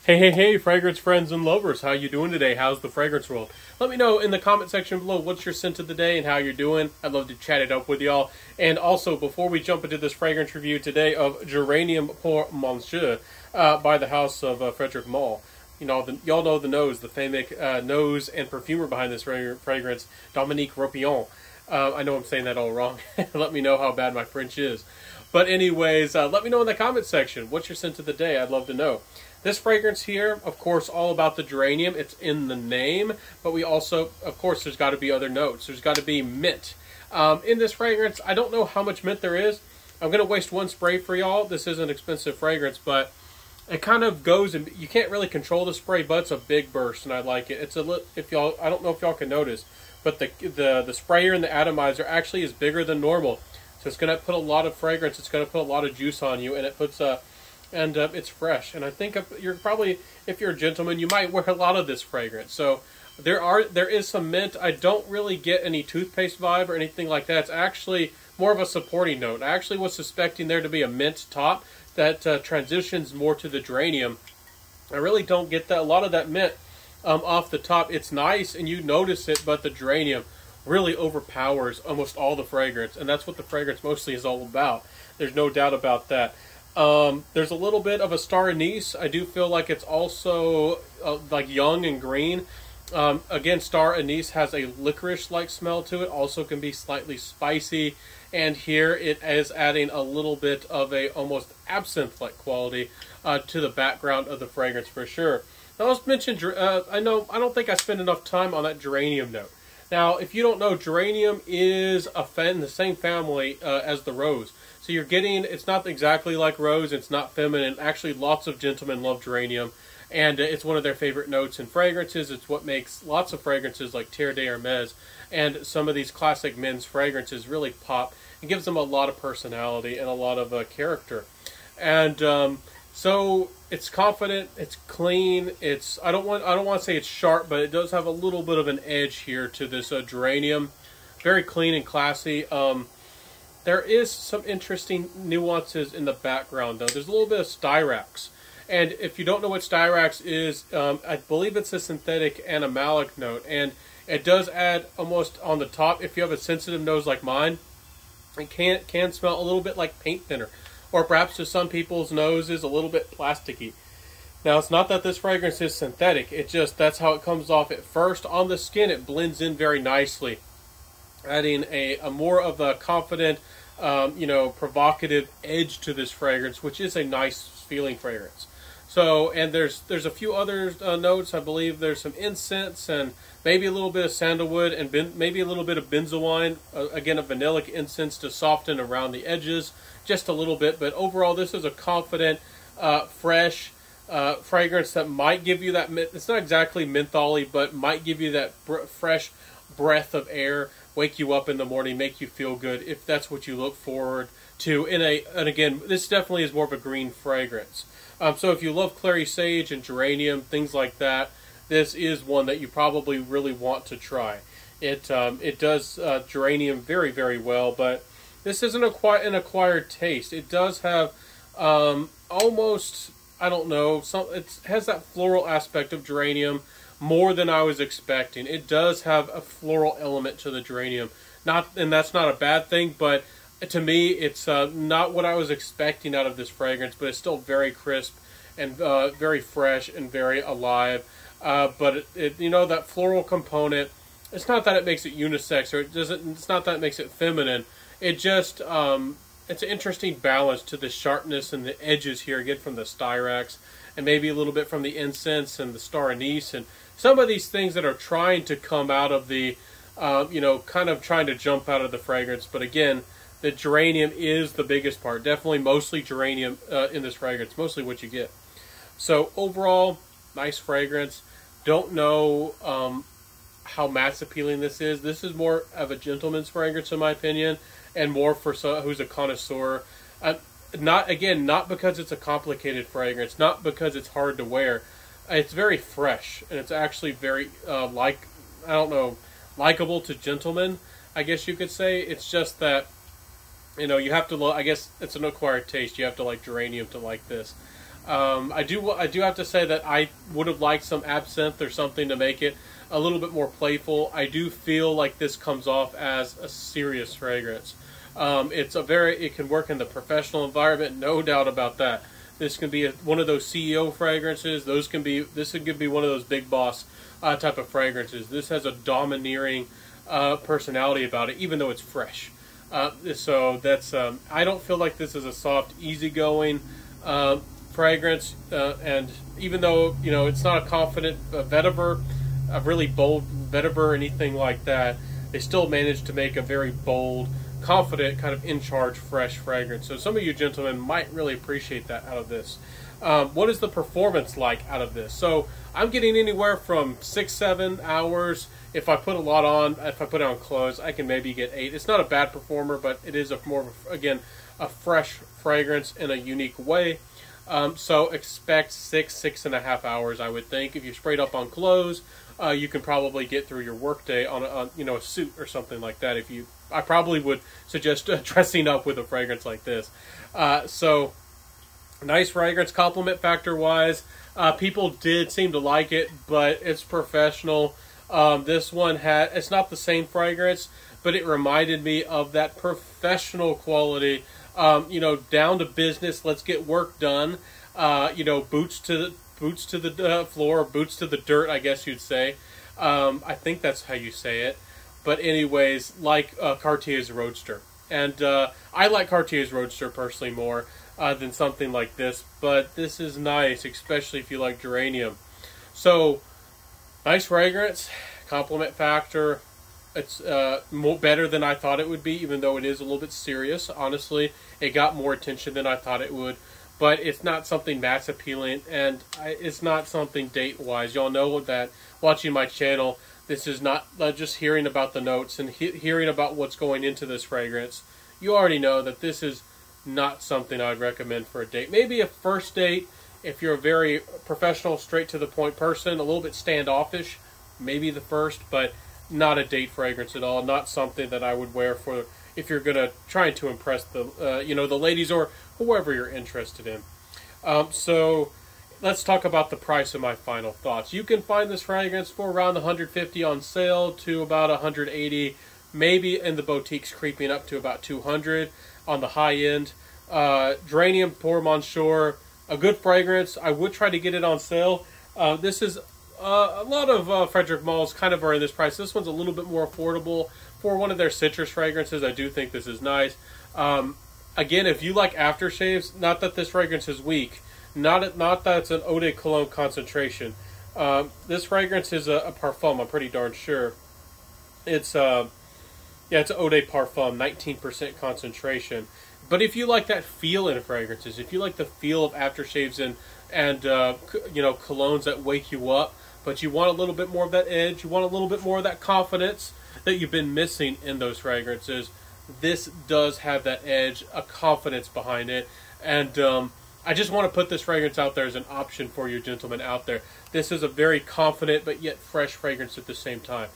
Hey, fragrance friends and lovers, how you doing today? How's the fragrance world? Let me know in the comment section below what's your scent of the day and how you're doing. I'd love to chat it up with y'all. And also, before we jump into this fragrance review today of Geranium pour Monsieur by the house of Frederick Malle, y'all know the nose, the famous nose and perfumer behind this fragrance, Dominique Ropion. I know I'm saying that all wrong. Let me know how bad my French is. But anyways, let me know in the comment section, what's your scent of the day? I'd love to know. This fragrance here, of course, all about the geranium. It's in the name, but we also, of course, there's got to be other notes. There's got to be mint. In this fragrance, I don't know how much mint there is. I'm going to waste one spray for y'all. This is an expensive fragrance, but it kind of goes, and you can't really control the spray, but it's a big burst, and I like it. It's a little, I don't know if y'all can notice, but the sprayer and the atomizer actually is bigger than normal. So it's going to put a lot of fragrance. It's going to put a lot of juice on you, and it puts a... it's fresh, and I think you're probably, if you're a gentleman, you might wear a lot of this fragrance. So there is some mint. I don't really get any toothpaste vibe or anything like that. It's actually more of a supporting note. I actually was suspecting there to be a mint top that transitions more to the geranium. I really don't get that. A lot of that mint off the top. It's nice, and you notice it, but the geranium really overpowers almost all the fragrance, and that's what the fragrance mostly is all about. There's no doubt about that. There's a little bit of a star anise. I do feel like it's also like young and green. Again, star anise has a licorice-like smell to it. Also can be slightly spicy. And here it is adding a little bit of a almost absinthe-like quality to the background of the fragrance for sure. Now let's mention, I don't think I spent enough time on that geranium note. Now, if you don't know, geranium is in the same family as the rose. So you're getting, it's not exactly like rose, it's not feminine. Actually, lots of gentlemen love geranium, and it's one of their favorite notes in fragrances. It's what makes lots of fragrances like Terre de Hermes and some of these classic men's fragrances really pop. It gives them a lot of personality and a lot of character. And so it's confident, it's clean, it's, I don't want to say it's sharp, but it does have a little bit of an edge here to this geranium. Very clean and classy. There is some interesting nuances in the background, though. There's a little bit of styrax. And if you don't know what styrax is, I believe it's a synthetic animalic note. And it does add almost on the top, if you have a sensitive nose like mine, it can smell a little bit like paint thinner. Or perhaps to some people's noses, a little bit plasticky. Now, it's not that this fragrance is synthetic. It just, that's how it comes off at first. On the skin, it blends in very nicely, adding a more of a confident, provocative edge to this fragrance, which is a nice feeling fragrance. So, and there's a few other notes. I believe there's some incense and maybe a little bit of sandalwood and maybe a little bit of benzoin. Again, a vanillic incense to soften around the edges, just a little bit. But overall, this is a confident, fresh fragrance that might give you that, it's not exactly mentholy, but might give you that fresh breath of air, wake you up in the morning, make you feel good, if that's what you look forward to. And again, this definitely is more of a green fragrance. So if you love clary sage and geranium, things like that, this is one that you probably really want to try. It does geranium very, very well, but this isn't an acquired taste. It does have almost, I don't know, it has that floral aspect of geranium more than I was expecting. It does have a floral element to the geranium. And that's not a bad thing, but to me, it's not what I was expecting out of this fragrance, but it's still very crisp and very fresh and very alive. But that floral component, it's not that it makes it unisex, or it's not that it makes it feminine. It just, it's an interesting balance to the sharpness and the edges here, again, from the styrax, and maybe a little bit from the incense and the star anise, and some of these things that are trying to come out of the, kind of trying to jump out of the fragrance. But again, the geranium is the biggest part. Definitely mostly geranium in this fragrance, mostly what you get. So overall, nice fragrance. Don't know how mass appealing this is. This is more of a gentleman's fragrance, in my opinion, and more for someone who's a connoisseur. Not because it's a complicated fragrance, not because it's hard to wear. It's very fresh, and it's actually very likable to gentlemen, I guess you could say. It's just that, you have to, I guess it's an acquired taste. You have to like geranium to like this. I do have to say that I would have liked some absinthe or something to make it a little bit more playful. I do feel like this comes off as a serious fragrance. It can work in the professional environment, no doubt about that. This can be one of those CEO fragrances. This could be one of those big boss type of fragrances. This has a domineering personality about it, even though it's fresh. So that's I don't feel like this is a soft, easygoing fragrance, and even though it's not a confident vetiver, a really bold vetiver or anything like that, they still managed to make a very bold, confident, kind of in charge, fresh fragrance. So some of you gentlemen might really appreciate that out of this. What is the performance like out of this? So I'm getting anywhere from 6-7 hours. If I put a lot on, if I put it on clothes, I can maybe get 8. It's not a bad performer, but it is again a fresh fragrance in a unique way. So expect 6.5 hours, I would think. If you sprayed up on clothes, you can probably get through your workday on a suit or something like that. I probably would suggest dressing up with a fragrance like this. So nice fragrance, compliment factor wise. People did seem to like it, but it's professional. This one it's not the same fragrance, but it reminded me of that professional quality. Down to business. Let's get work done. Boots to the floor, boots to the dirt, I guess you'd say. I think that's how you say it. But anyways, like Cartier's Roadster. And I like Cartier's Roadster personally more than something like this. But this is nice, especially if you like Geranium. So, nice fragrance, compliment factor. It's better than I thought it would be, even though it is a little bit serious. Honestly, it got more attention than I thought it would. But it's not something mass appealing, and it's not something date-wise. Y'all know that watching my channel, this is not just hearing about the notes and hearing about what's going into this fragrance. You already know that this is not something I'd recommend for a date. Maybe a first date, if you're a very professional, straight-to-the-point person, a little bit standoffish, maybe the first, but not a date fragrance at all. Not something that I would wear for if you're gonna try to impress the the ladies or whoever you're interested in. So let's talk about the price of my final thoughts. You can find this fragrance for around $150 on sale to about $180, maybe in the boutiques creeping up to about $200 on the high end. Geranium Pour Monsieur, a good fragrance. I would try to get it on sale. This is a lot of Frederick Malls kind of are in this price. This one's a little bit more affordable for one of their citrus fragrances. I do think this is nice. Again, if you like aftershaves, not that this fragrance is weak, not that it's an eau de Cologne concentration. This fragrance is a parfum. I'm pretty darn sure. It's it's an eau de parfum, 19% concentration. But if you like that feel in fragrances, if you like the feel of aftershaves and colognes that wake you up, but you want a little bit more of that edge, you want a little bit more of that confidence that you've been missing in those fragrances, this does have that edge, a confidence behind it. And I just want to put this fragrance out there as an option for you gentlemen out there. This is a very confident but yet fresh fragrance at the same time.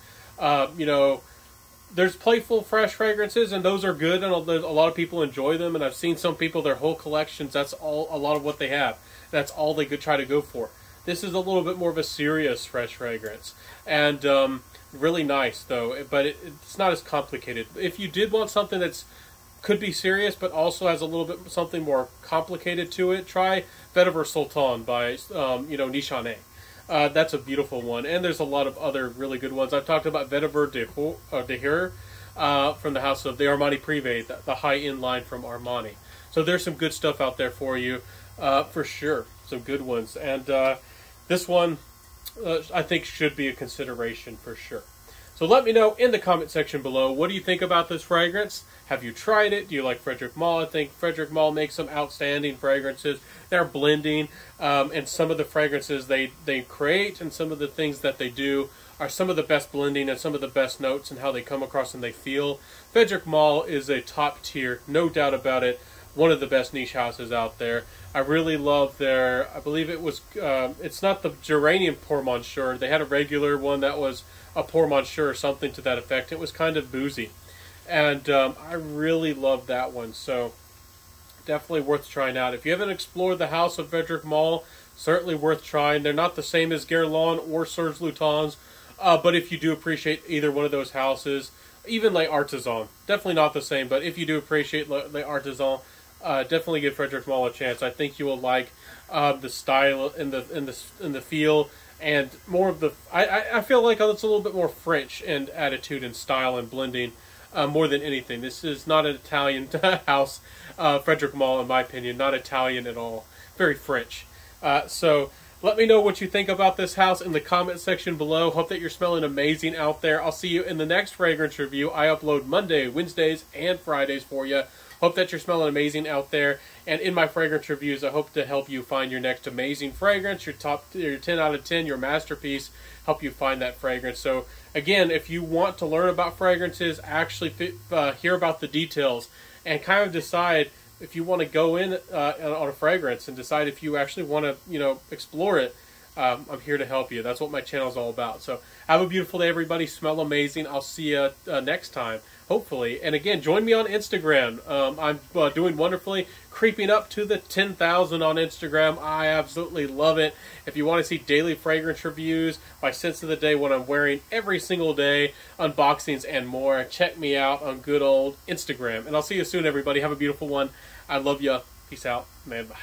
There's playful, fresh fragrances, and those are good, and a lot of people enjoy them. And I've seen some people, their whole collections, that's all a lot of what they have. That's all they could try to go for. This is a little bit more of a serious, fresh fragrance. And really nice, though, but it's not as complicated. If you did want something that's could be serious, but also has a little bit something more complicated to it, try Vetiver Sultan by Nishané. That's a beautiful one, and there's a lot of other really good ones. I've talked about Vetiver de Hire from the house of the Armani Privé, the high-end line from Armani. So there's some good stuff out there for you, for sure. Some good ones, and this one I think should be a consideration for sure. So let me know in the comment section below, what do you think about this fragrance? Have you tried it? Do you like Frederick Malle? I think Frederick Malle makes some outstanding fragrances. They're blending, and some of the fragrances they create and some of the things that they do are some of the best blending and some of the best notes and how they come across and they feel. Frederick Malle is a top tier, no doubt about it, one of the best niche houses out there. I really love their, I believe it was, it's not the Geranium Pour Monsieur. They had a regular one that was a Pour Monsieur or something to that effect. It was kind of boozy. And I really love that one. So definitely worth trying out. If you haven't explored the house of Frederick Malle, certainly worth trying. They're not the same as Geranium or Serge Lutens, but if you do appreciate either one of those houses, even Les Artisans, definitely not the same, but if you do appreciate Les Artisans, definitely give Frederick Malle a chance. I think you will like the style and the feel, and more of the. I feel like it's a little bit more French in attitude and style and blending, more than anything. This is not an Italian house, Frederick Malle, in my opinion, not Italian at all. Very French. So let me know what you think about this house in the comment section below. Hope that you're smelling amazing out there. I'll see you in the next fragrance review. I upload Monday, Wednesdays, and Fridays for you. Hope that you're smelling amazing out there. And in my fragrance reviews, I hope to help you find your next amazing fragrance, your 10 out of 10, your masterpiece, help you find that fragrance. So again, if you want to learn about fragrances, actually hear about the details, and kind of decide if you want to go in on a fragrance and decide if you actually want to, explore it, I'm here to help you. That's what my channel is all about. So have a beautiful day, everybody. Smell amazing. I'll see you next time, hopefully. And again, join me on Instagram. I'm doing wonderfully, creeping up to the 10,000 on Instagram. I absolutely love it. If you want to see daily fragrance reviews, my scents of the day, what I'm wearing every single day, unboxings and more, check me out on good old Instagram. And I'll see you soon, everybody. Have a beautiful one. I love you. Peace out. Man, bye.